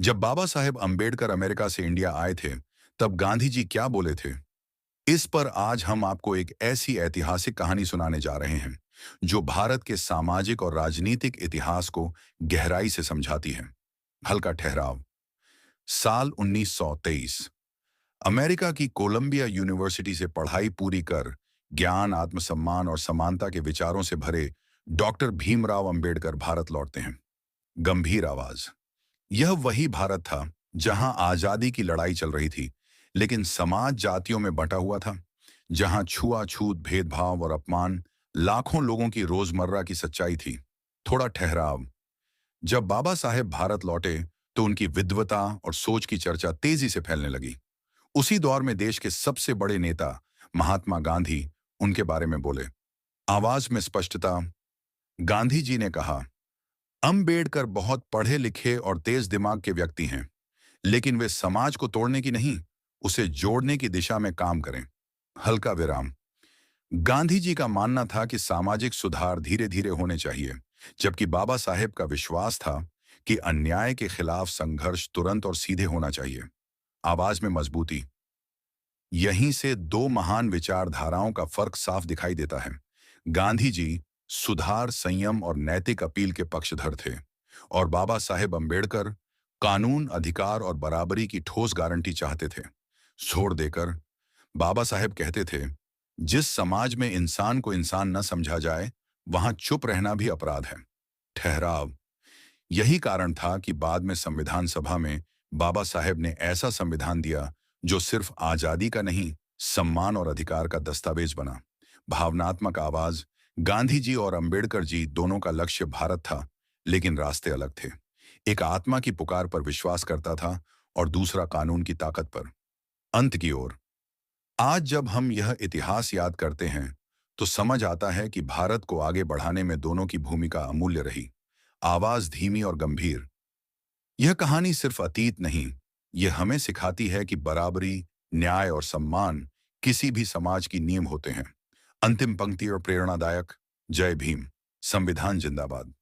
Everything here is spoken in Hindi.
जब बाबा साहेब अंबेडकर अमेरिका से इंडिया आए थे, तब गांधी जी क्या बोले थे? इस पर आज हम आपको एक ऐसी ऐतिहासिक कहानी सुनाने जा रहे हैं, जो भारत के सामाजिक और राजनीतिक इतिहास को गहराई से समझाती है। हल्का ठहराव। साल 1923। अमेरिका की कोलंबिया यूनिवर्सिटी से पढ़ाई पूरी कर ज्ञान, आत्मसम्मान और समानता के विचारों से भरे डॉक्टर भीमराव अंबेडकर भारत लौटते हैं। गंभीर आवाज। यह वही भारत था जहां आजादी की लड़ाई चल रही थी, लेकिन समाज जातियों में बंटा हुआ था, जहां छुआछूत, भेदभाव और अपमान लाखों लोगों की रोजमर्रा की सच्चाई थी। थोड़ा ठहराव। जब बाबा साहेब भारत लौटे, तो उनकी विद्वता और सोच की चर्चा तेजी से फैलने लगी। उसी दौर में देश के सबसे बड़े नेता महात्मा गांधी उनके बारे में बोले। आवाज में स्पष्टता। गांधी जी ने कहा, अंबेडकर बहुत पढ़े लिखे और तेज दिमाग के व्यक्ति हैं, लेकिन वे समाज को तोड़ने की नहीं, उसे जोड़ने की दिशा में काम करें। हल्का विराम। गांधी जी का मानना था कि सामाजिक सुधार धीरे धीरे होने चाहिए, जबकि बाबा साहेब का विश्वास था कि अन्याय के खिलाफ संघर्ष तुरंत और सीधे होना चाहिए। आवाज में मजबूती। यहीं से दो महान विचारधाराओं का फर्क साफ दिखाई देता है। गांधी जी सुधार, संयम और नैतिक अपील के पक्षधर थे, और बाबा साहेब अंबेडकर कानून, अधिकार और बराबरी की ठोस गारंटी चाहते थे। छोड़ देकर बाबा साहेब कहते थे, जिस समाज में इंसान को इंसान न समझा जाए, वहां चुप रहना भी अपराध है। ठहराव। यही कारण था कि बाद में संविधान सभा में बाबा साहेब ने ऐसा संविधान दिया जो सिर्फ आजादी का नहीं, सम्मान और अधिकार का दस्तावेज बना। भावनात्मक आवाज। गांधी जी और अंबेडकर जी दोनों का लक्ष्य भारत था, लेकिन रास्ते अलग थे। एक आत्मा की पुकार पर विश्वास करता था, और दूसरा कानून की ताकत पर। अंत की ओर। आज जब हम यह इतिहास याद करते हैं, तो समझ आता है कि भारत को आगे बढ़ाने में दोनों की भूमिका अमूल्य रही। आवाज धीमी और गंभीर। यह कहानी सिर्फ अतीत नहीं, यह हमें सिखाती है कि बराबरी, न्याय और सम्मान किसी भी समाज की नींव होते हैं। अंतिम पंक्ति और प्रेरणादायक। जय भीम। संविधान जिंदाबाद।